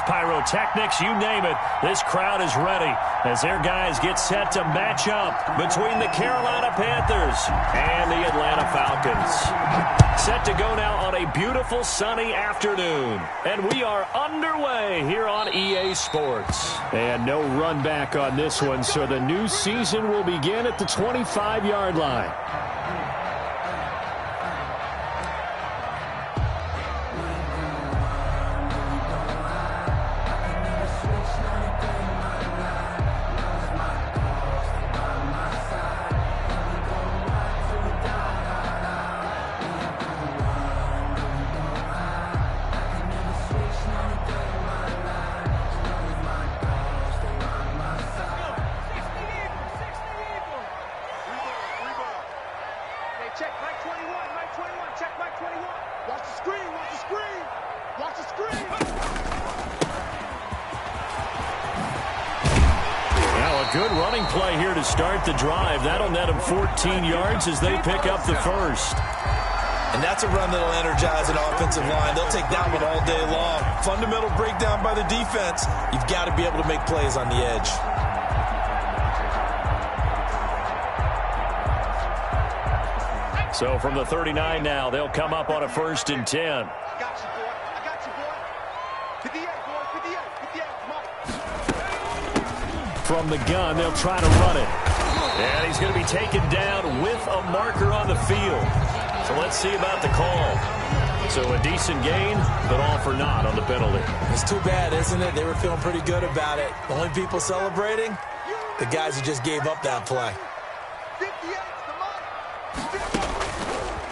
fireworks, pyrotechnics, you name it. This crowd is ready as their guys get set to match up between the Carolina Panthers and the Atlanta Falcons. Set to go now on a beautiful sunny afternoon. And we are underway here on EA Sports. And no run back on this one, so the new season will begin at the 25-yard line. Good running play here to start the drive. That'll net them 14 yards as they pick up the first. And that's a run that'll energize an offensive line. They'll take that one all day long. Fundamental breakdown by the defense. You've got to be able to make plays on the edge. So from the 39 now, they'll come up on a 1st and 10. I got you, boy. I got you, boy. 58, boy. 58. 58. Come on. From the gun, they'll try to run it. And he's going to be taken down with a marker on the field. So let's see about the call. So a decent gain, but all for naught on the penalty. It's too bad, isn't it? They were feeling pretty good about it. The only people celebrating, the guys who just gave up that play.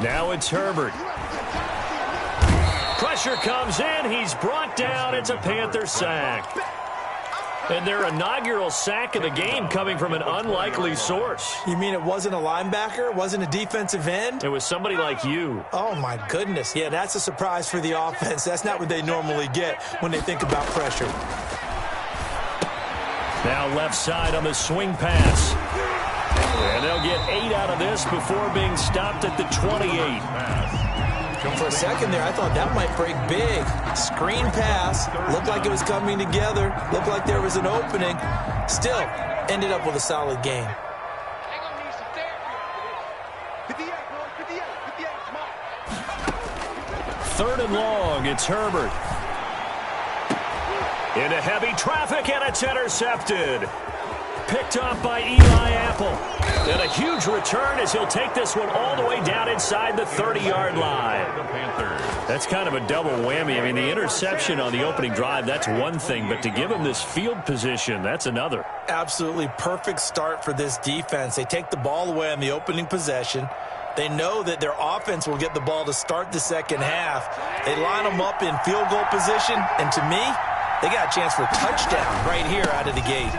Now it's Herbert. Pressure comes in. He's brought down. It's a Panther sack. And their inaugural sack of the game coming from an unlikely source. You mean it wasn't a linebacker? It wasn't a defensive end? It was somebody like you. Oh, my goodness. Yeah, that's a surprise for the offense. That's not what they normally get when they think about pressure. Now left side on the swing pass. And they'll get 8 out of this before being stopped at the 28. For a second there, I thought that might break big. Screen pass. Looked like it was coming together. Looked like there was an opening. Still, ended up with a solid game. Third and long, it's Herbert. Into heavy traffic, and it's intercepted. Picked off by Eli Apple. And a huge return as he'll take this one all the way down inside the 30-yard line. That's kind of a double whammy. I mean, the interception on the opening drive, that's one thing. But to give him this field position, that's another. Absolutely perfect start for this defense. They take the ball away on the opening possession. They know that their offense will get the ball to start the second half. They line them up in field goal position. And to me, they got a chance for a touchdown right here out of the gate.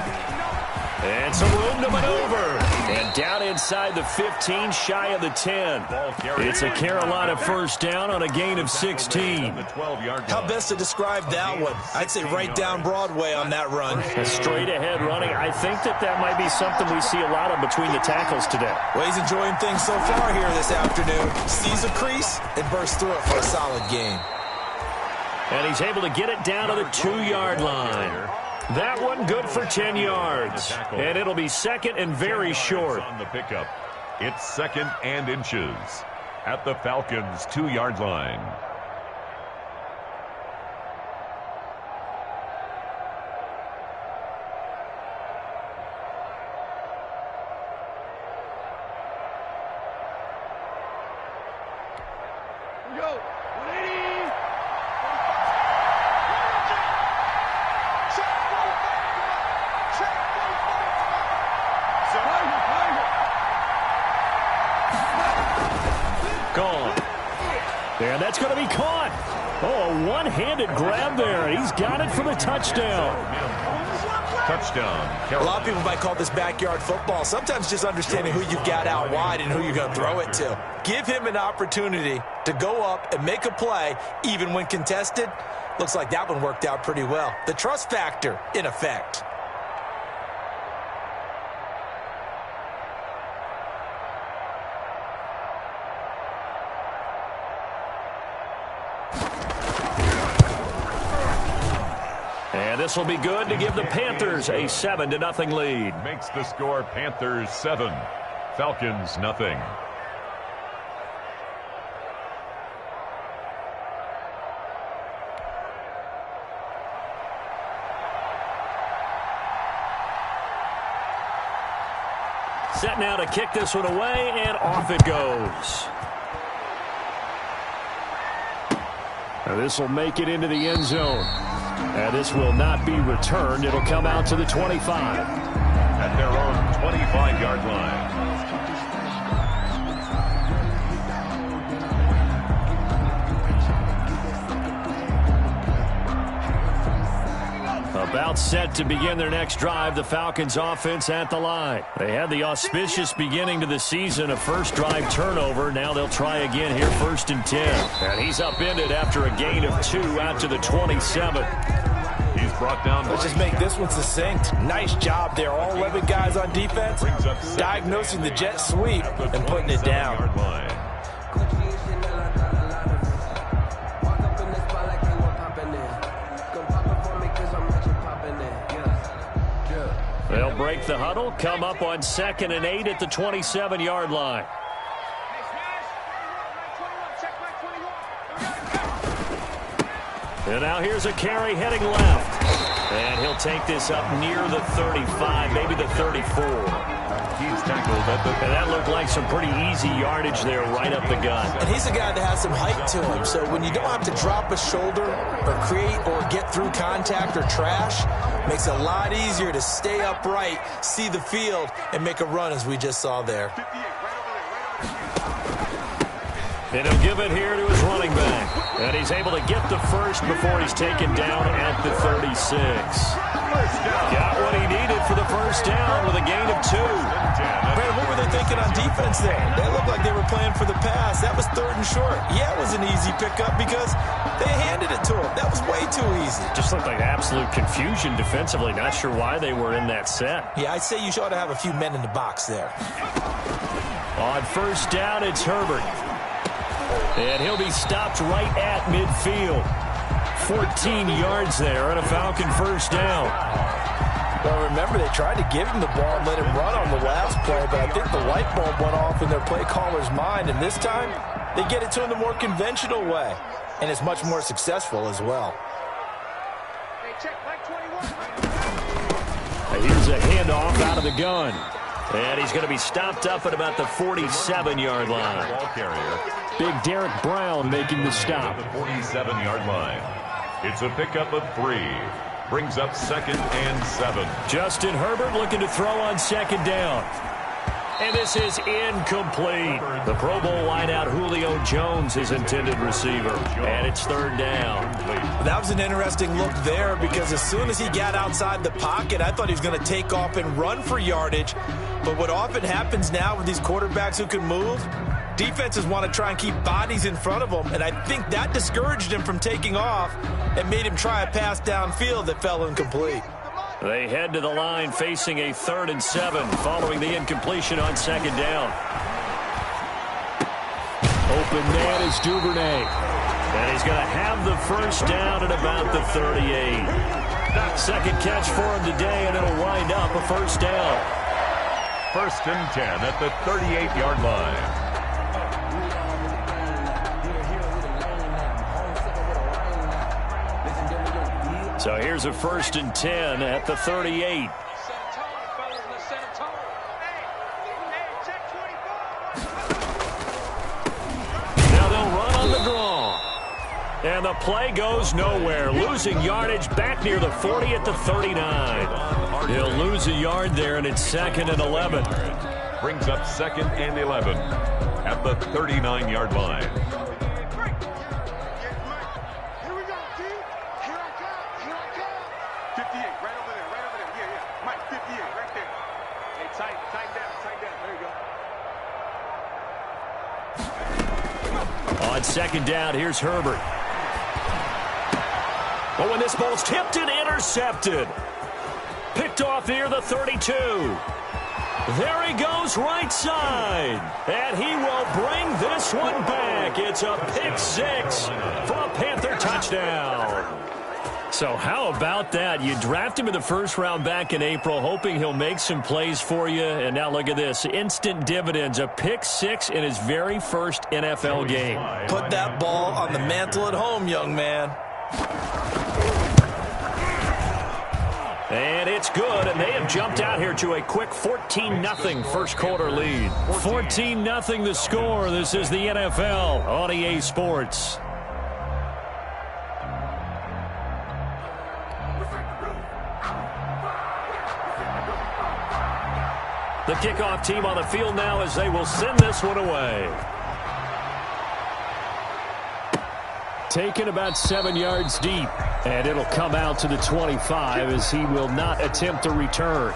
And some room to maneuver. And down inside the 15, shy of the 10. It's a Carolina first down on a gain of 16. How best to describe that one? I'd say right down Broadway on that run. A straight ahead running. I think that might be something we see a lot of between the tackles today. Well, he's enjoying things so far here this afternoon. Sees a crease and bursts through it for a solid gain. And he's able to get it down to the 2-yard line. That one good for 10 yards. And it'll be second and very short. On the pickup. It's 2nd and inches at the Falcons' 2-yard line. And that's going to be caught. Oh, a one-handed grab there. He's got it for the touchdown. Touchdown. A lot of people might call this backyard football. Sometimes just understanding who you've got out wide and who you're going to throw it to. Give him an opportunity to go up and make a play, even when contested. Looks like that one worked out pretty well. The trust factor in effect. And this will be good to give the Panthers a 7-0 lead. Makes the score Panthers 7, Falcons nothing. Set now to kick this one away, and off it goes. Now this will make it into the end zone. And this will not be returned. It'll come out to the 25. At their own 25-yard line. About set to begin their next drive, the Falcons offense at the line. They had the auspicious beginning to the season, a first drive turnover. Now they'll try again here, 1st and 10. And he's upended after a gain of 2 out to the 27. He's brought down. Let's just make this one succinct. Nice job there. All 11 guys on defense diagnosing the jet sweep and putting it down. They'll break the huddle, come up on 2nd and 8 at the 27-yard line. And now here's a carry heading left. And he'll take this up near the 35, maybe the 34. He's tackled at the... And that looked like some pretty easy yardage there right up the gut. And he's a guy that has some height to him, so when you don't have to drop a shoulder or create or get through contact or trash, makes it a lot easier to stay upright, see the field, and make a run as we just saw there. And he'll give it here to his running back. And he's able to get the first before he's taken down at the 36. Got what he needed for the first down with a gain of 2. Brandon, what were they thinking on defense there? They looked like they were playing for the pass. That was 3rd and short. Yeah, it was an easy pickup because they handed it to him. That was way too easy. Just looked like absolute confusion defensively. Not sure why they were in that set. Yeah, I'd say you ought to have a few men in the box there. On 1st down, it's Herbert. And he'll be stopped right at midfield. 14 yards there and a Falcon 1st down. Well, remember, they tried to give him the ball and let him run on the last play, but I think the light bulb went off in their play caller's mind, and this time they get it to him the more conventional way, and it's much more successful as well. Here's a handoff out of the gun. And he's going to be stopped up at about the 47-yard line. Ball carrier. Big Derek Brown making the stop. The 47-yard line. It's a pickup of 3. Brings up 2nd and 7. Justin Herbert looking to throw on 2nd down. And this is incomplete. The Pro Bowl wideout Julio Jones, his intended receiver. And it's 3rd down. That was an interesting look there because as soon as he got outside the pocket, I thought he was going to take off and run for yardage. But what often happens now with these quarterbacks who can move, defenses want to try and keep bodies in front of them. And I think that discouraged him from taking off and made him try a pass downfield that fell incomplete. They head to the line facing a 3rd and 7 following the incompletion on 2nd down. Open man is Duvernay. And he's going to have the 1st down at about the 38. 2nd catch for him today, and it'll wind up a 1st down. 1st and 10 at the 38-yard line. So here's a 1st and 10 at the 38. Now they'll run on the draw. And the play goes nowhere. Losing yardage back near the 40 at the 39. He'll lose a yard there, and it's 2nd and 11. Brings up 2nd and 11 at the 39-yard line. On 2nd down, here's Herbert. Oh, and this ball's tipped and intercepted. Picked off near the 32. There he goes right side. And he will bring this one back. It's a pick 6 for a Panther touchdown. So how about that? You draft him in the first round back in April, hoping he'll make some plays for you. And now look at this. Instant dividends. A pick 6 in his very first NFL game. Put that ball on the mantle at home, young man. And it's good, and they have jumped out here to a quick 14-0 first quarter lead. 14-0 the score. This is the NFL on EA Sports. The kickoff team on the field now as they will send this one away. Taken about 7 yards deep, and it'll come out to the 25 as he will not attempt a return.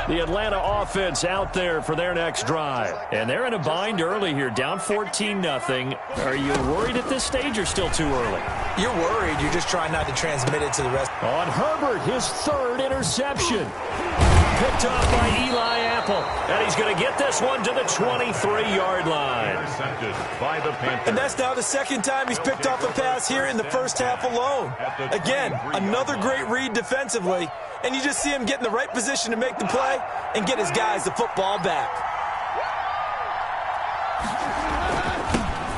The Atlanta offense out there for their next drive. And they're in a bind early here, down 14-0. Are you worried at this stage or still too early? You're worried. You're just trying not to transmit it to the rest. On Herbert, his third interception. Picked off by Eli Apple. And he's going to get this one to the 23-yard line. Intercepted by the Panthers. And that's now the second time he's picked off a pass here in the first half alone. Again, another great read defensively. And you just see him get in the right position to make the play and get his guys the football back.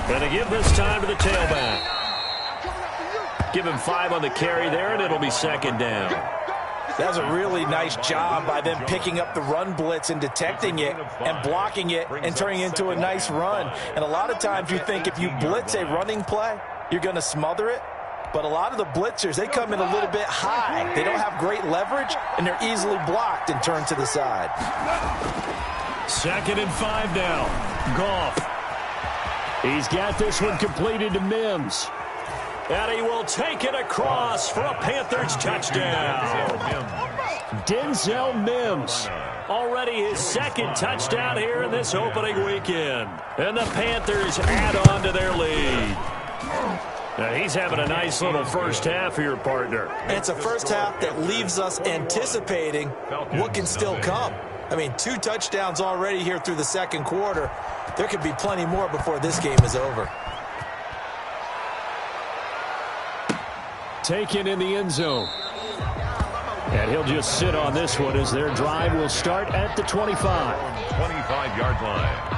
And to give this time to the tailback. Give him 5 on the carry there, and it'll be second down. That was a really nice job by them picking up the run blitz and detecting it and blocking it and turning it into a nice run. And a lot of times you think if you blitz a running play, you're going to smother it. But a lot of the blitzers, they come in a little bit high. They don't have great leverage, and they're easily blocked and turned to the side. 2nd and 5 now. Goff. He's got this one completed to Mims. And he will take it across for a Panthers touchdown. Denzel Mims. Already his second touchdown here in this opening weekend. And the Panthers add on to their lead. Now he's having a nice little first half here, partner. It's a first half that leaves us anticipating what can still come. I mean, 2 touchdowns already here through the second quarter. There could be plenty more before this game is over. Taken in the end zone. And he'll just sit on this one as their drive will start at the 25. 25-yard line.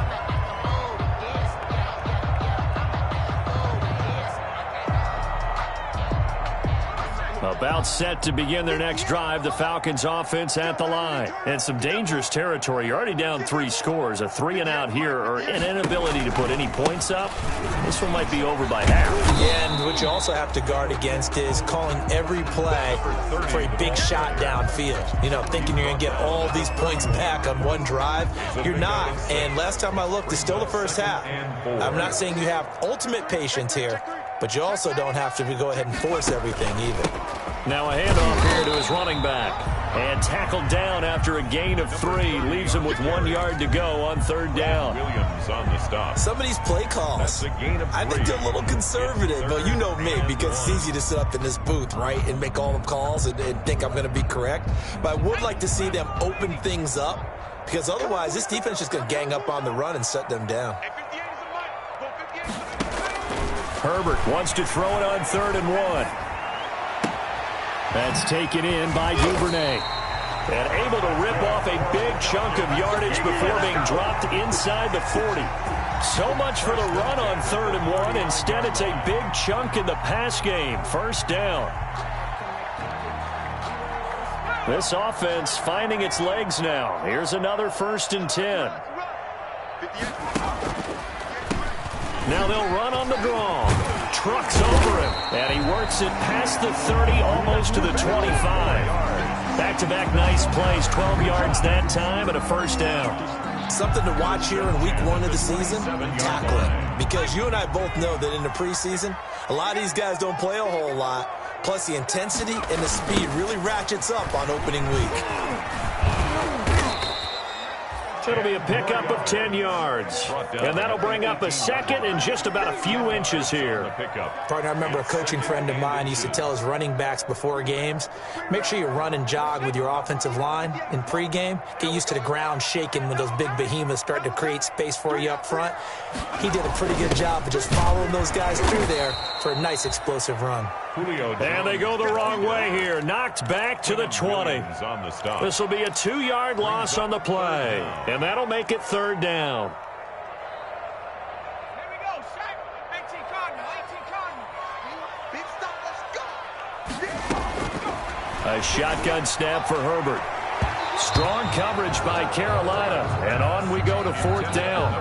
About set to begin their next drive, the Falcons offense at the line. And some dangerous territory. You're already down 3 scores. A 3-and-out here or an inability to put any points up. This one might be over by half. Yeah, and what you also have to guard against is calling every play for a big shot downfield. You know, thinking you're going to get all these points back on one drive. You're not. And last time I looked, it's still the first half. I'm not saying you have ultimate patience here, but you also don't have to go ahead and force everything either. Now a handoff here to his running back. And tackled down after a gain of 3. Leaves him with 1 yard to go on 3rd down. Williams on the stop. Some of these play calls, I think they're a little conservative. But you know me, because it's easy to sit up in this booth, right, and make all the calls and think I'm going to be correct. But I would like to see them open things up, because otherwise this defense is just going to gang up on the run and shut them down. Herbert wants to throw it on 3rd and 1. That's taken in by Duvernay. And able to rip off a big chunk of yardage before being dropped inside the 40. So much for the run on 3rd and 1. Instead, it's a big chunk in the pass game. 1st down. This offense finding its legs now. Here's another 1st and 10. Now they'll run on the draw. Trucks over him. And he works it past the 30, almost to the 25. Back-to-back nice plays. 12 yards that time and a 1st down. Something to watch here in week 1 of the season, tackling. Because you and I both know that in the preseason, a lot of these guys don't play a whole lot. Plus the intensity and the speed really ratchets up on opening week. It'll be a pickup of 10 yards. And that'll bring up a second and just about a few inches here. Partner, I remember a coaching friend of mine used to tell his running backs before games, make sure you run and jog with your offensive line in pregame. Get used to the ground shaking when those big behemoths start to create space for you up front. He did a pretty good job of just following those guys through there for a nice explosive run. And they go the wrong way here. Knocked back to the 20. This will be a 2-yard loss on the play. And that'll make it 3rd down. Here we go, Shaq. 18 Cardinal, 18 Cardinal. Big stop, let's go. A shotgun snap for Herbert. Strong coverage by Carolina. And on we go to 4th down.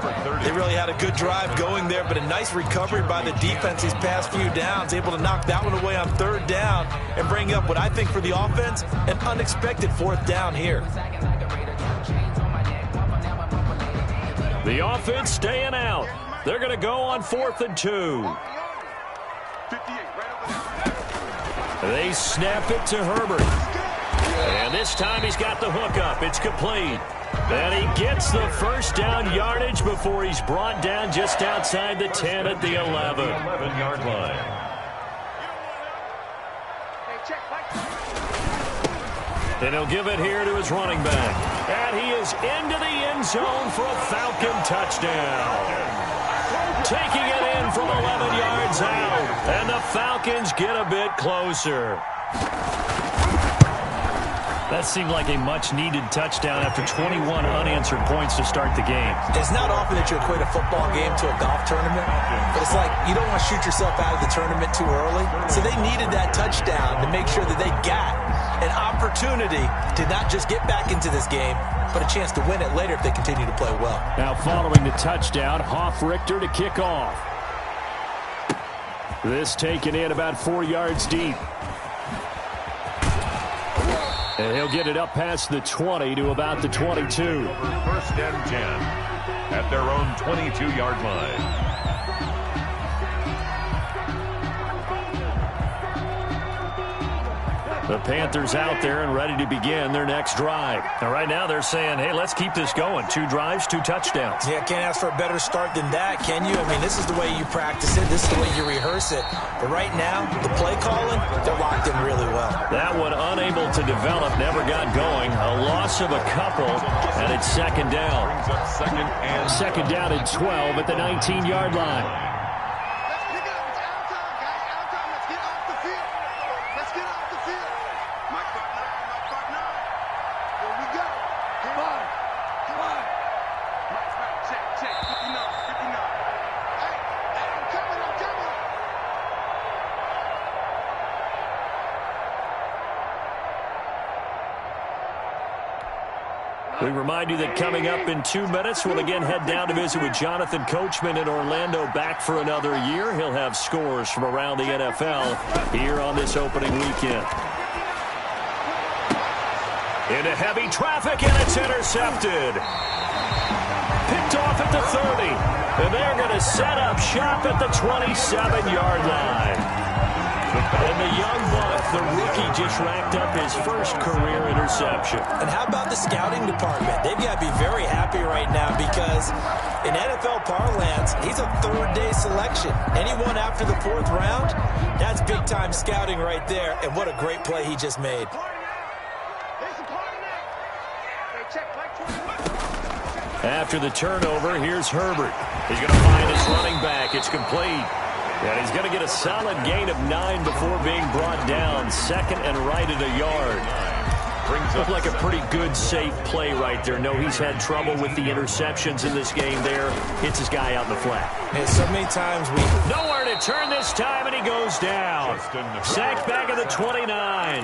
They really had a good drive going there, but a nice recovery by the defense these past few downs, able to knock that one away on 3rd down and bring up what I think for the offense, an unexpected 4th down here. The offense staying out. They're going to go on 4th and 2. They snap it to Herbert. And this time he's got the hook up. It's complete. And he gets the 1st down yardage before he's brought down just outside the 10 at the 11. 11-yard line. And he'll give it here to his running back. And he is into the end zone for a Falcon touchdown. Taking it in from 11 yards out. And the Falcons get a bit closer. That seemed like a much-needed touchdown after 21 unanswered points to start the game. It's not often that you equate a football game to a golf tournament, but it's like you don't want to shoot yourself out of the tournament too early. So they needed that touchdown to make sure that they got an opportunity to not just get back into this game, but a chance to win it later if they continue to play well. Now following the touchdown, Hoff-Richter to kick off. This taken in about 4 yards deep. And he'll get it up past the 20 to about the 22. 1st and 10 at their own 22-yard line. The Panthers out there and ready to begin their next drive. Now, right now they're saying, hey, let's keep this going. 2 drives, 2 touchdowns. Yeah, can't ask for a better start than that, can you? I mean, this is the way you practice it. This is the way you rehearse it. But right now, the play calling, they're locked in really well. That one unable to develop, never got going. A loss of a couple, and it's 2nd down. Second down and 12 at the 19-yard line. We remind you that coming up in 2 minutes, we'll again head down to visit with Jonathan Coachman in Orlando, back for another year. He'll have scores from around the NFL here on this opening weekend. Into heavy traffic, and it's intercepted. Picked off at the 30. And they're going to set up shop at the 27-yard line. And the young buck, the rookie, just racked up his first career interception. And how about the scouting department? They've got to be very happy right now because in NFL parlance, he's a 3rd-day selection. Anyone after the 4th round, that's big-time scouting right there. And what a great play he just made. After the turnover, here's Herbert. He's going to find his running back. It's complete. And he's going to get a solid gain of 9 before being brought down. 2nd and right at a yard. Looked like a pretty good, safe play right there. No, he's had trouble with the interceptions in this game there. Hits his guy out in the flat. Man, so many times nowhere to turn this time, and he goes down. Sacked back at the 29.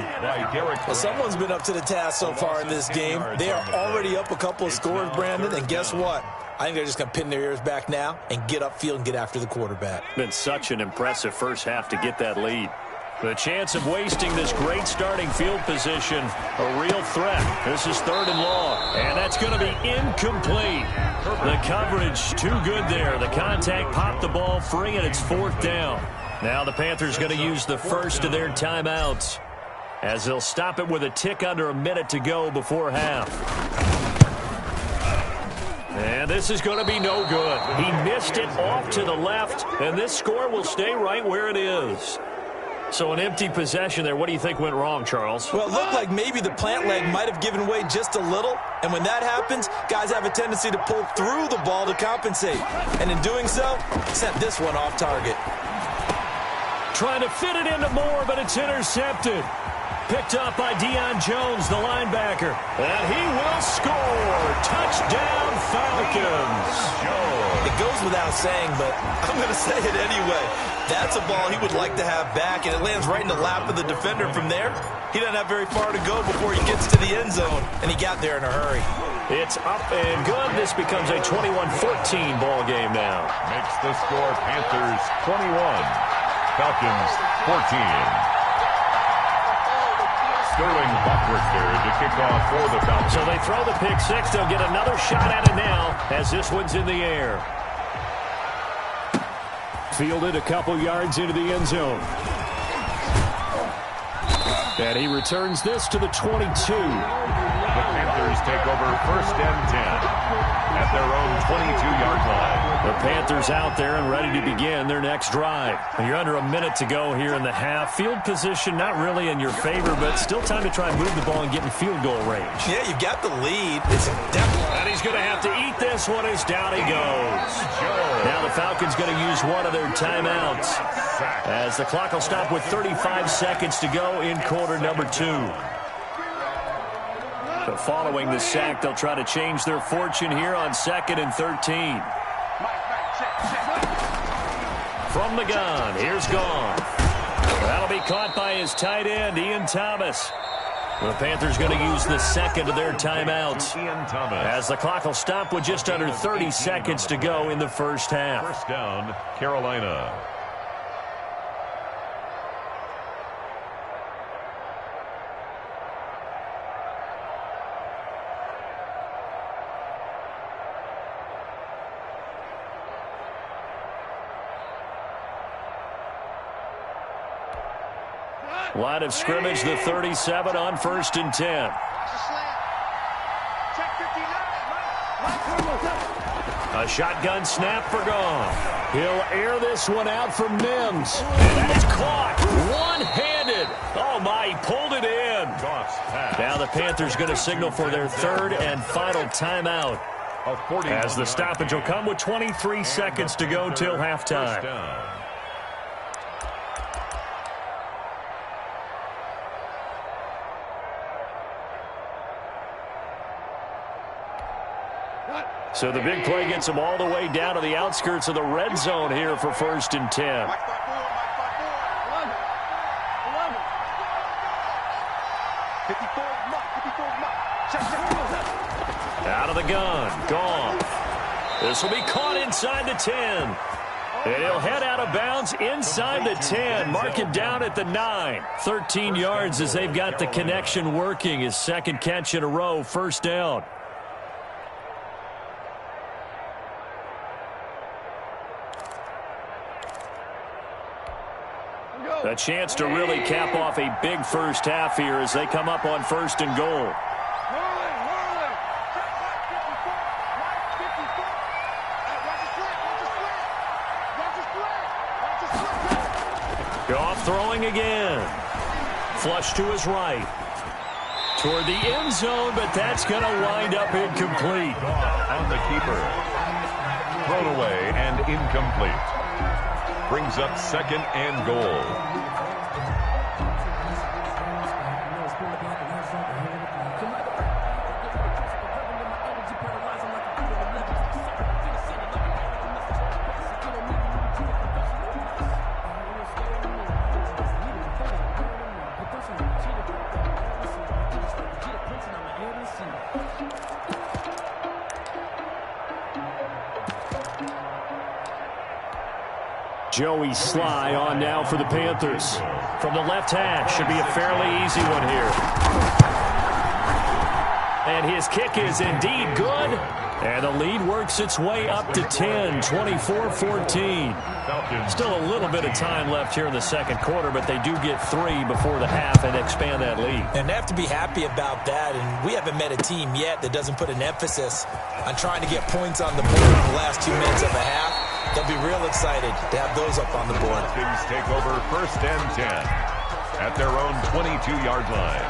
Well, someone's been up to the task so far in this game. They are already up a couple of scores, Brandon, and guess what? I think they're just going to pin their ears back now and get upfield and get after the quarterback. Been such an impressive first half to get that lead. The chance of wasting this great starting field position, a real threat. This is 3rd and long, and that's going to be incomplete. The coverage too good there. The contact popped the ball free, and it's 4th down. Now the Panthers going to use the first of their timeouts as they'll stop it with a tick under a minute to go before half. And this is going to be no good. He missed it off to the left, and this score will stay right where it is. So an empty possession there. What do you think went wrong, Charles? Well, it looked like maybe the plant leg might have given way just a little. And when that happens, guys have a tendency to pull through the ball to compensate. And in doing so, sent this one off target. Trying to fit it into Moore, but it's intercepted. Picked up by Deion Jones, the linebacker. And he will score. Touchdown, Falcons. It goes without saying, but I'm going to say it anyway. That's a ball he would like to have back, and it lands right in the lap of the defender from there. He doesn't have very far to go before he gets to the end zone, and he got there in a hurry. It's up and good. This becomes a 21-14 ball game now. Makes the score Panthers 21, Falcons 14. Sterling Buckrichter to kick off for the Falcons. So they throw the pick six. They'll get another shot at it now as this one's in the air. Fielded a couple yards into the end zone. And he returns this to the 22. The Panthers take over 1st and 10 at their own 22-yard line. The Panthers out there and ready to begin their next drive. You're under a minute to go here in the half. Field position not really in your favor, but still time to try and move the ball and get in field goal range. Yeah, you've got the lead. It's definitely. And he's going to have to eat this one as down he goes. Now the Falcons going to use one of their timeouts as the clock will stop with 35 seconds to go in quarter number 2. So following the sack, they'll try to change their fortune here on 2nd and 13. From the gun, here's Gone. That'll be caught by his tight end, Ian Thomas. The Panthers going to use the second of their timeouts Ian Thomas. as the clock will stop with just under 30 seconds to go in the first half. First down, Carolina. Line of scrimmage, the 37 on 1st and 10. A shotgun snap for Gone. He'll air this one out for Mims. And that's caught one-handed. Oh, my, he pulled it in. Now the Panthers going to signal for their 3rd and final timeout as the stoppage will come with 23 seconds to go till halftime. So the big play gets them all the way down to the outskirts of the red zone here for 1st and 10. Out of the gun. Gone. This will be caught inside the 10. And he'll head out of bounds inside the 10. Mark it down at the 9. 13 yards as they've got the connection working. His 2nd catch in a row. 1st down. A chance to really cap off a big first half here as they come up on 1st and goal. Goff throwing again. Flush to his right. Toward the end zone, but that's going to wind up incomplete. On the keeper. Thrown away and incomplete. Brings up 2nd and goal. Joey Sly on now for the Panthers. From the left hash, should be a fairly easy one here. And his kick is indeed good. And the lead works its way up to 10, 24-14. Still a little bit of time left here in the second quarter, but they do get 3 before the half and expand that lead. And they have to be happy about that, and we haven't met a team yet that doesn't put an emphasis on trying to get points on the board in the last 2 minutes of a half. They'll be real excited to have those up on the board. Falcons take over 1st and 10 at their own 22-yard line.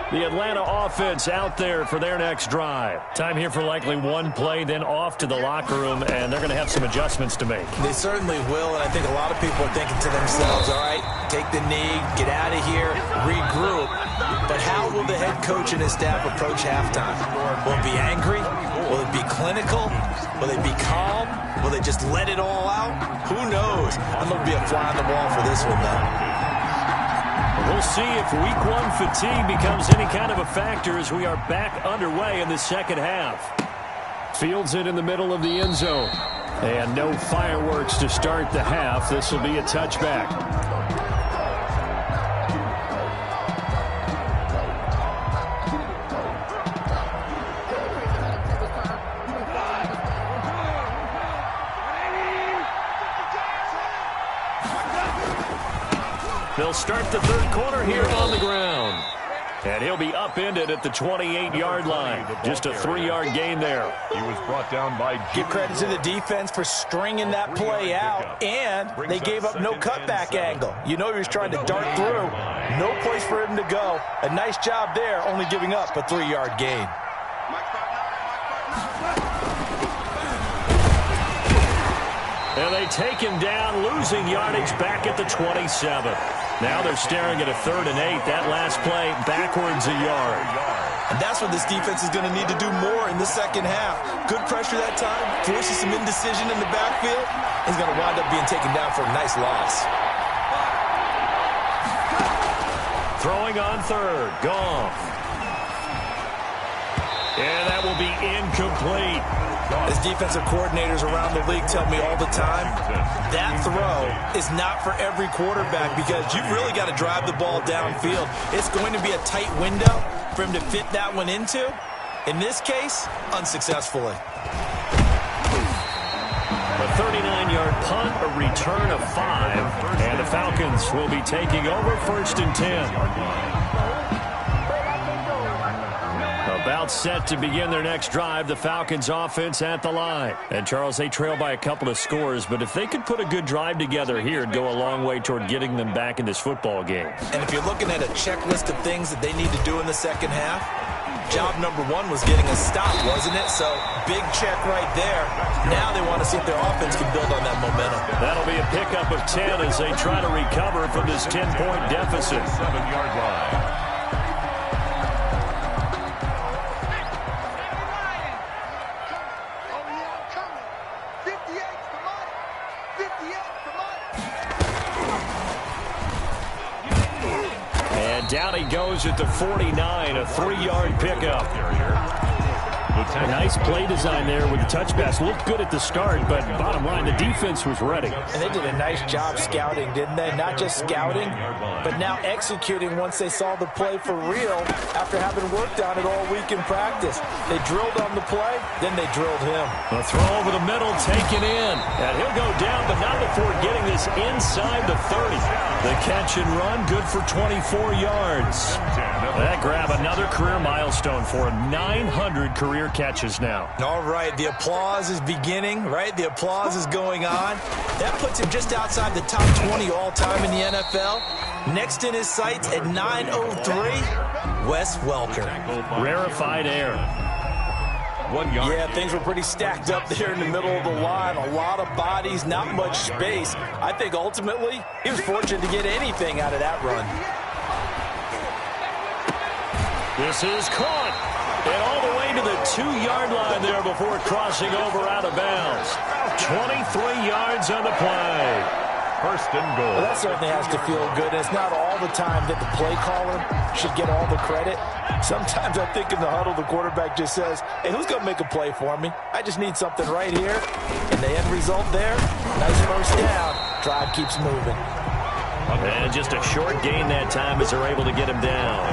The Atlanta offense out there for their next drive. Time here for likely one play, then off to the locker room, and they're going to have some adjustments to make. They certainly will, and I think a lot of people are thinking to themselves, all right, take the knee, get out of here, regroup. But how will the head coach and his staff approach halftime? Will it be angry? Will it be clinical? Will they be calm? Will they just let it all out? Who knows? I'm going to be a fly on the wall for this one, though. We'll see if week 1 fatigue becomes any kind of a factor as we are back underway in the second half. Fields it in the middle of the end zone. And no fireworks to start the half. This will be a touchback. They'll start the third quarter here on the ground. And he'll be upended at the 28-yard line. Just a 3-yard gain there. He was brought down by... Give credit to the defense for stringing that play out, and they gave up no cutback angle. You know he was trying to dart through. No place for him to go. A nice job there, only giving up a 3-yard gain. And they take him down, losing yardage back at the 27. Now they're staring at a 3rd and 8. That last play backwards a yard. And that's what this defense is going to need to do more in the second half. Good pressure that time, forces some indecision in the backfield. He's going to wind up being taken down for a nice loss. Throwing on 3rd, Goff. And that will be incomplete. As defensive coordinators around the league tell me all the time, that throw is not for every quarterback because you've really got to drive the ball downfield. It's going to be a tight window for him to fit that one into. In this case, unsuccessfully. A 39-yard punt, a return of 5, and the Falcons will be taking over 1st and 10. About set to begin their next drive, the Falcons offense at the line. And Charles, they trail by a couple of scores, but if they could put a good drive together here, it'd go a long way toward getting them back in this football game. And if you're looking at a checklist of things that they need to do in the second half, job number 1 was getting a stop, wasn't it? So big check right there. Now they want to see if their offense can build on that momentum. That'll be a pickup of 10 as they try to recover from this 10-point deficit. 7-yard line. Down he goes at the 49, a 3-yard pickup. A nice play design there with the touch pass. Looked good at the start, but bottom line, the defense was ready. And they did a nice job scouting, didn't they? Not just scouting, but now executing once they saw the play for real after having worked on it all week in practice. They drilled on the play, then they drilled him. A throw over the middle, taken in. And he'll go down, but not before getting this inside the 30. The catch and run, good for 24 yards. That grab another career milestone for him. 900 career catches now. All right, the applause is beginning, right? The applause is going on. That puts him just outside the top 20 all-time in the NFL. Next in his sights at 903, Wes Welker. Rarefied air. 1 yard. Yeah, things were pretty stacked up there in the middle of the line. A lot of bodies, not much space. I think ultimately he was fortunate to get anything out of that run. This is caught. And all the way to the 2-yard line there before crossing over out of bounds. 23 yards on the play. 1st and goal. Well, that certainly has to feel good. It's not all the time that the play caller should get all the credit. Sometimes I think in the huddle, the quarterback just says, hey, who's going to make a play for me? I just need something right here. And the end result there, nice first down. Drive keeps moving. And just a short gain that time as they're able to get him down.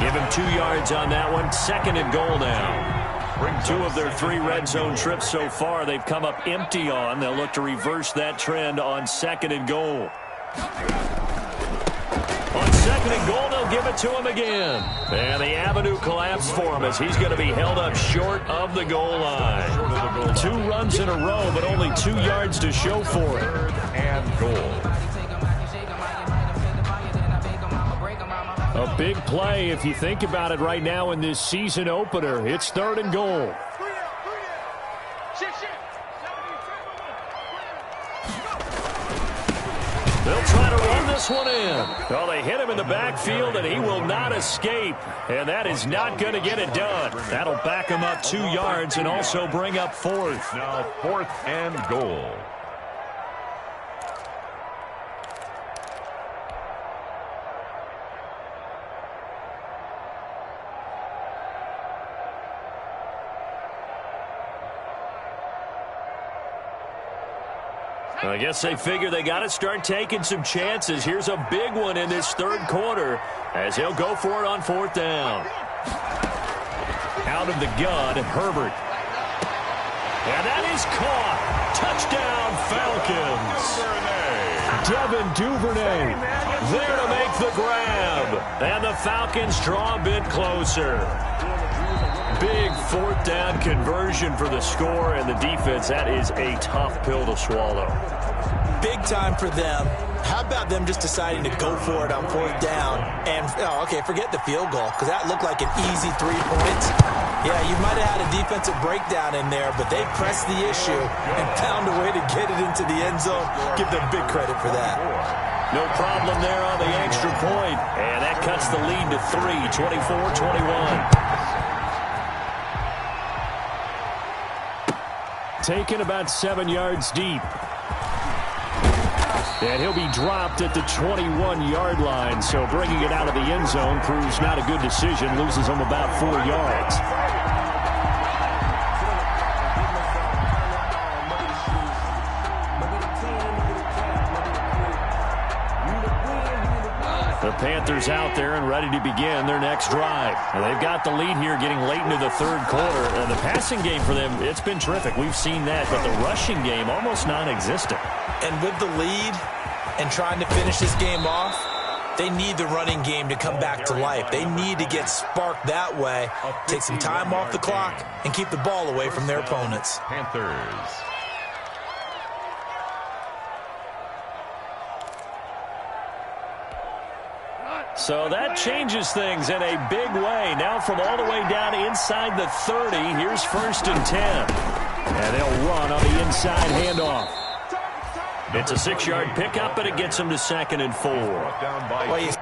Give him 2 yards on that one. 2nd and goal now. 2 of their 3 red zone trips so far they've come up empty on. They'll look to reverse that trend on 2nd and goal. On 2nd and goal, they'll give it to him again. And the avenue collapsed for him as he's going to be held up short of the goal line. 2 runs in a row, but only 2 yards to show for it. 3rd and goal. A big play if you think about it right now in this season opener. It's 3rd and goal. They'll try to run this one in. Well, they hit him in the backfield, and he will not escape. And that is not going to get it done. That'll back him up 2 yards and also bring up 4th. Now 4th and goal. I guess they figure they got to start taking some chances. Here's a big one in this 3rd quarter as he'll go for it on 4th down. Out of the gun, Herbert. And that is caught. Touchdown, Falcons. Devin Duvernay there to make the grab. And the Falcons draw a bit closer. Big 4th down conversion for the score, and the defense, that is a tough pill to swallow. Big time for them. How about them just deciding to go for it on 4th down? And, okay, forget the field goal, because that looked like an easy 3 points. Yeah, you might have had a defensive breakdown in there, but they pressed the issue and found a way to get it into the end zone. Give them big credit for that. No problem there on the extra point, and that cuts the lead to 3, 24-21. Taken about 7 yards deep. And he'll be dropped at the 21-yard line, so bringing it out of the end zone proves not a good decision. Loses him about 4 yards. The Panthers out there and ready to begin their next drive. And they've got the lead here getting late into the 3rd quarter. And the passing game for them, it's been terrific. We've seen that. But the rushing game, almost non-existent. And with the lead and trying to finish this game off, they need the running game to come back to life. They need to get sparked that way, take some time off the clock, and keep the ball away from their opponents. Panthers. So that changes things in a big way. Now from all the way down inside the 30, here's 1st and 10. And they'll run on the inside handoff. It's a 6-yard pickup, and it gets them to 2nd and 4. Well,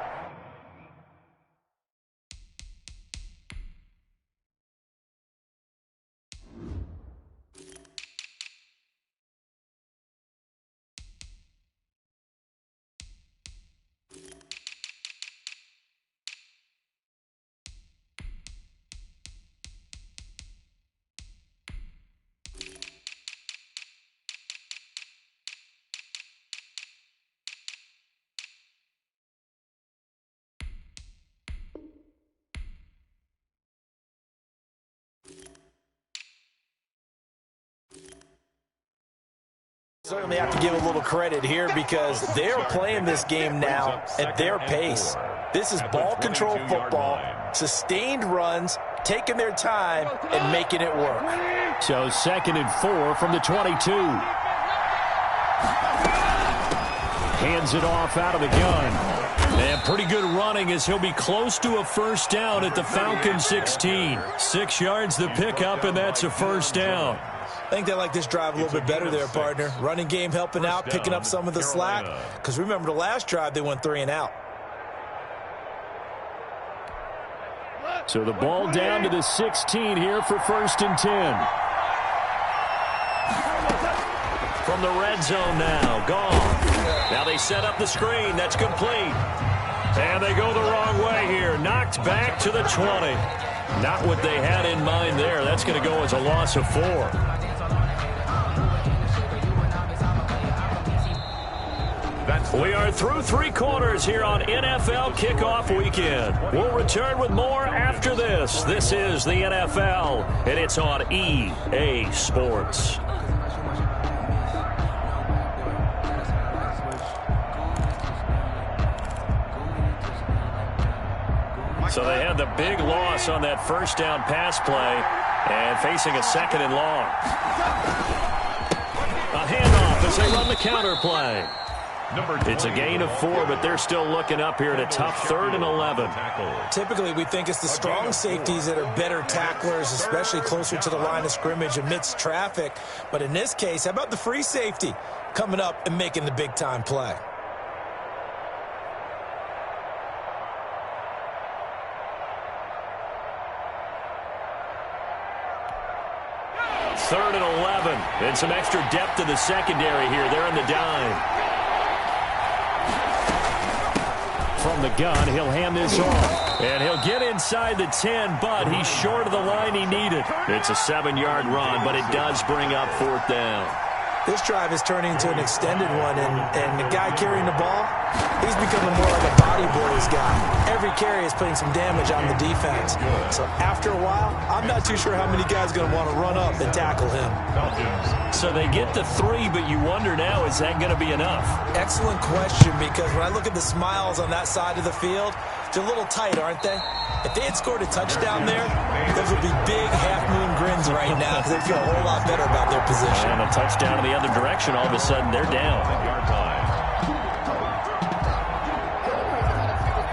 certainly have to give a little credit here because they're playing this game now at their pace. This is ball control football, sustained runs, taking their time and making it work. So 2nd and 4 from the 22. Hands it off out of the gun. And pretty good running as he'll be close to a 1st down at the Falcons 16. 6 yards the pickup, and that's a 1st down. I think they like this drive a little bit better there, partner. Running game helping out, picking up some of the slack. Because remember the last drive, they went 3 and out. So the ball down to the 16 here for 1st and 10. From the red zone now, gone. Now they set up the screen. That's complete. And they go the wrong way here. Knocked back to the 20. Not what they had in mind there. That's going to go as a loss of 4. That's We are through 3 quarters here on NFL Kickoff Weekend. We'll return with more after this. This is the NFL, and it's on EA Sports. So they had the big loss on that first down pass play and facing a 2nd and long. A handoff as they run the counter play. It's a gain of 4, but they're still looking up here at a tough 3rd and 11. Typically, we think it's the strong safeties that are better tacklers, especially closer to the line of scrimmage amidst traffic. But in this case, how about the free safety coming up and making the big-time play? Third and 11, and some extra depth to the secondary here. They're in the dime. From the gun, he'll hand this off, and he'll get inside the 10, but he's short of the line he needed. It's a 7-yard run, but it does bring up 4th down. This drive is turning into an extended one, and the guy carrying the ball, he's becoming more like a body boys guy. Every carry is putting some damage on the defense. So after a while, I'm not too sure how many guys are going to want to run up and tackle him. So they get the 3, but you wonder now, is that going to be enough? Excellent question, because when I look at the smiles on that side of the field, they're a little tight, aren't they? If they had scored a touchdown there, those would be big half-moon grins right now because they feel a whole lot better about their position. And a touchdown in the other direction, all of a sudden they're down.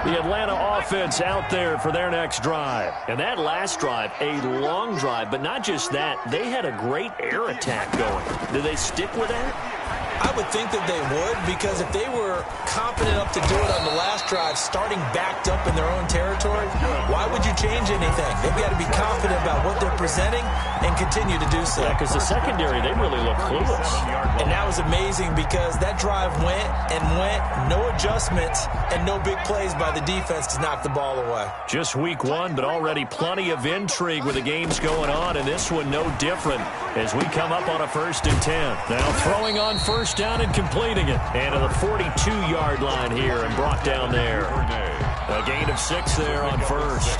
The Atlanta offense out there for their next drive. And that last drive, a long drive, but not just that. They had a great air attack going. Do they stick with that? I would think that they would, because if they were confident enough to do it on the last drive, starting backed up in their own territory, why would you change anything? They've got to be confident about what they're presenting and continue to do so. Yeah, because the secondary, they really look clueless. And that was amazing because that drive went and went, no adjustments, and no big plays by the defense to knock the ball away. Just week 1, but already plenty of intrigue with the games going on, and this one no different as we come up on a 1st and 10. Now throwing on first down and completing it. And to the 42-yard line here and brought down there. A gain of 6 there on first.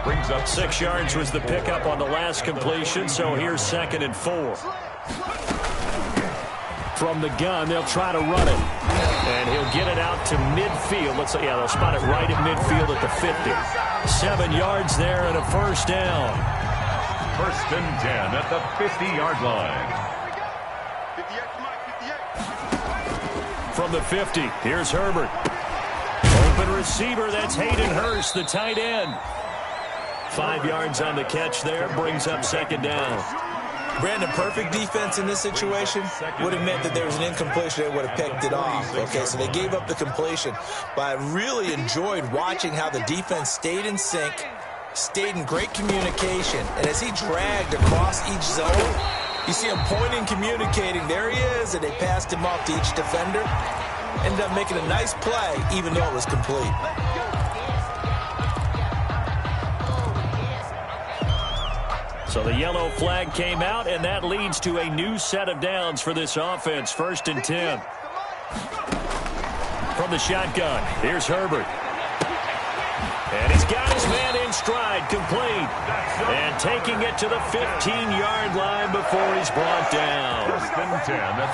Brings up 6 yards was the pickup on the last completion, so here's 2nd and 4. From the gun, they'll try to run it. And he'll get it out to midfield. They'll spot it right at midfield at the 50. 7 yards there and a first down. 1st and 10 at the 50-yard line. From the 50, here's Herbert. Open receiver, that's Hayden Hurst, the tight end. 5 yards on the catch there, brings up 2nd down. Brandon, perfect defense in this situation would have meant that there was an incompletion. They would have picked it off. Okay, so they gave up the completion. But I really enjoyed watching how the defense stayed in sync, stayed in great communication, and as he dragged across each zone, you see him pointing, communicating. There he is, and they passed him off to each defender. Ended up making a nice play, even though it was complete. So the yellow flag came out, and that leads to a new set of downs for this offense. 1st and 10. From the shotgun, here's Herbert. And he's got his man in stride, complete. And taking it to the 15-yard line before he's brought down.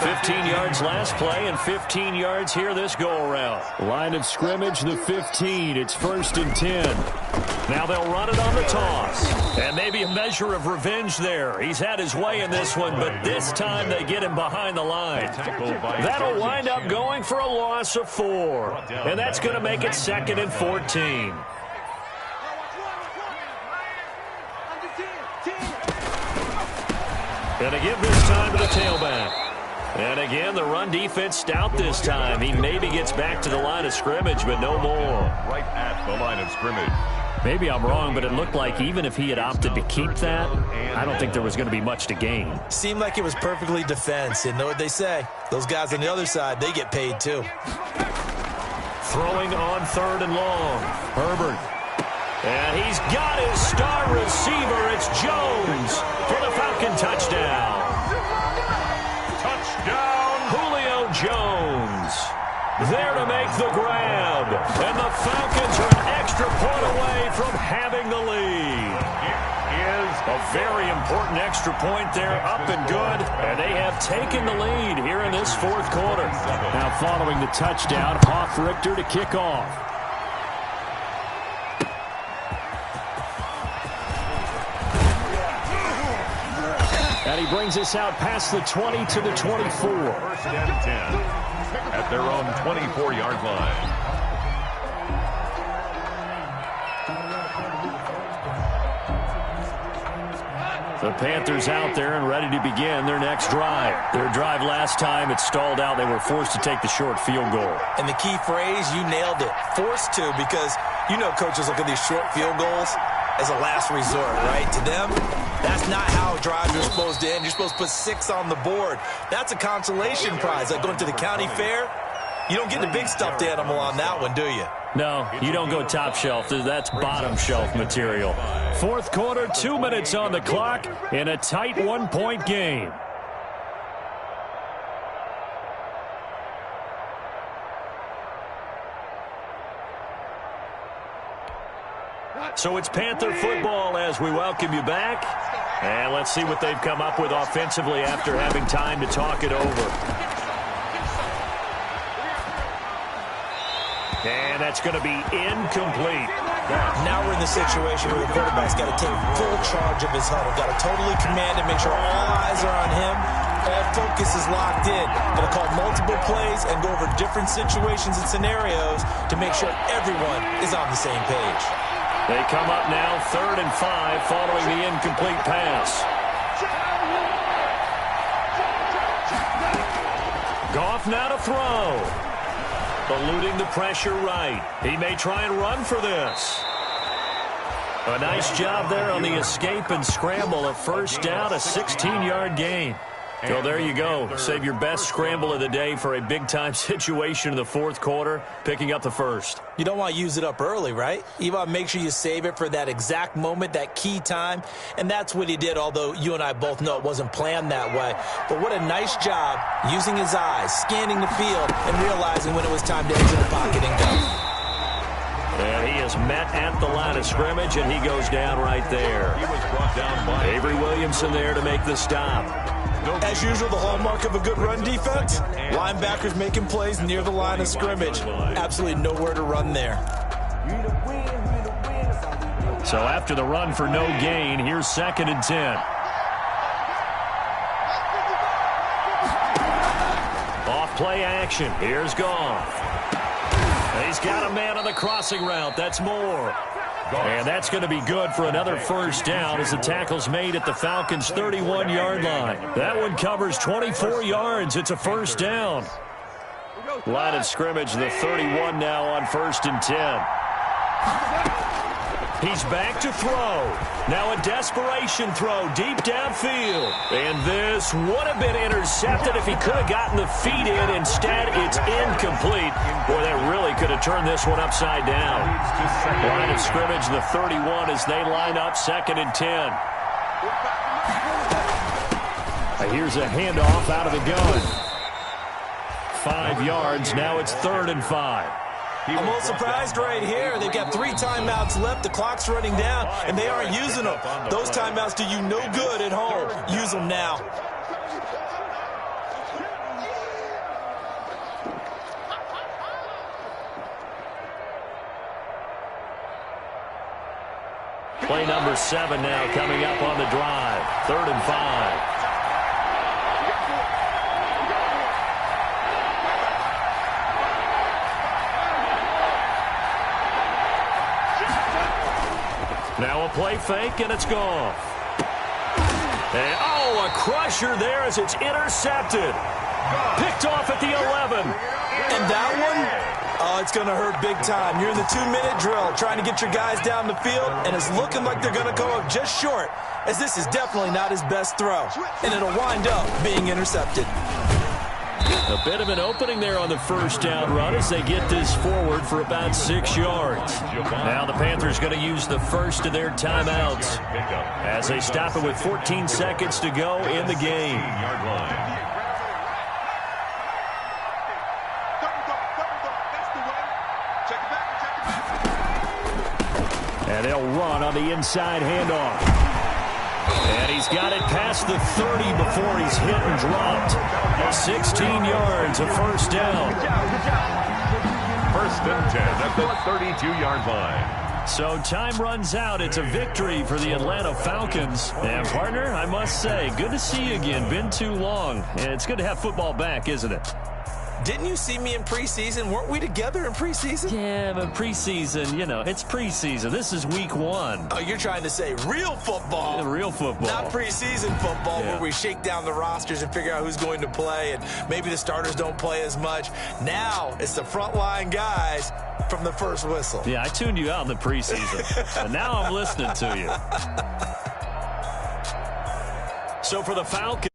15 yards last play and 15 yards here this go-around. Line of scrimmage, the 15. It's 1st and 10. Now they'll run it on the toss. And maybe a measure of revenge there. He's had his way in this one, but this time they get him behind the line. That'll wind up going for a loss of 4. And that's going to make it 2nd and 14. And again this time to the tailback. And again, the run defense stout this time. He maybe gets back to the line of scrimmage, but no more. Right at the line of scrimmage. Maybe I'm wrong, but it looked like even if he had opted to keep that, I don't think there was going to be much to gain. Seemed like it was perfectly defense. And know what they say? Those guys on the other side, they get paid too. Throwing on 3rd and long. Herbert. And he's got his star receiver. It's Jones for the Falcon touchdown. Touchdown, Julio Jones. there to make the grab. And the Falcons are an extra point away from having the lead. Is a very important extra point there, up and good, and they have taken the lead here in this fourth quarter. Now following the touchdown, Richter to kick off. And he brings us out past the 20 to the 24. First and 10 at their own 24-yard line. The Panthers out there and ready to begin their next drive. Their drive last time, it stalled out. They were forced to take the short field goal. And the key phrase, you nailed it, forced to, because you know coaches look at these short field goals as a last resort, right? To them, that's not how drives are supposed to end. You're supposed to put 6 on the board. That's a consolation prize. Like going to the county fair, you don't get the big stuffed animal on that one, do you? No, you don't go top shelf. That's bottom shelf material. Fourth quarter, 2 minutes on the clock in a tight 1-point game. So it's Panther football as we welcome you back. And let's see what they've come up with offensively after having time to talk it over. And that's going to be incomplete. Now we're in the situation where the quarterback's got to take full charge of his huddle. Got to totally command it, make sure all eyes are on him. All focus is locked in. Got to call multiple plays and go over different situations and scenarios to make sure everyone is on the same page. They come up now 3rd and 5 following the incomplete pass. Goff now to throw. Eluding the pressure right. He may try and run for this. A nice job there on the escape and scramble. A first down, a 16-yard gain. So there you go. Save your best scramble of the day for a big-time situation in the fourth quarter, picking up the first. You don't want to use it up early, right? You want to make sure you save it for that exact moment, that key time. And that's what he did, although you and I both know it wasn't planned that way. But what a nice job using his eyes, scanning the field, and realizing when it was time to exit the pocket and go. And he is met at the line of scrimmage, and he goes down right there. He was brought down by Avery Williamson there to make the stop. As usual, the hallmark of a good run defense, linebackers making plays near the line of scrimmage. Absolutely nowhere to run there. So after the run for no gain, here's 2nd and 10. Off play action. Here's Goff. He's got a man on the crossing route. That's Moore. And that's going to be good for another first down as the tackle's made at the Falcons' 31-yard line. That one covers 24 yards. It's a first down. Line of scrimmage, the 31 now on 1st and 10. He's back to throw. Now a desperation throw deep downfield. And this would have been intercepted if he could have gotten the feet in. Instead, it's incomplete. Boy, that really could have turned this one upside down. Line of scrimmage, the 31 as they line up 2nd and 10. Here's a handoff out of the gun. 5 yards. Now it's 3rd and 5. I'm a little surprised right here. They've got 3 timeouts left. The clock's running down, and they aren't using them. Those timeouts do you no good at home. Use them now. Play number 7 now coming up on the drive. 3rd and 5. Now a play fake, and it's gone. And, a crusher there as it's intercepted. Picked off at the 11. And that one, it's going to hurt big time. You're in the 2-minute drill trying to get your guys down the field, and it's looking like they're going to go up just short, as this is definitely not his best throw. And it'll wind up being intercepted. A bit of an opening there on the first down run as they get this forward for about 6 yards. Now the Panthers going to use the first of their timeouts as they stop it with 14 seconds to go in the game. And they'll run on the inside handoff. And he's got it past the 30 before he's hit and dropped. 16 yards, a first down. First and 10 at the 32-yard line. So time runs out. It's a victory for the Atlanta Falcons. And, partner, I must say, good to see you again. Been too long. And it's good to have football back, isn't it? Didn't you see me in preseason? Weren't we together in preseason? Yeah, but preseason, you know, it's preseason. This is week 1. Oh, you're trying to say real football. Real football. Not preseason football where we shake down the rosters and figure out who's going to play, and maybe the starters don't play as much. Now it's the frontline guys from the first whistle. Yeah, I tuned you out in the preseason, and now I'm listening to you. So for the Falcons.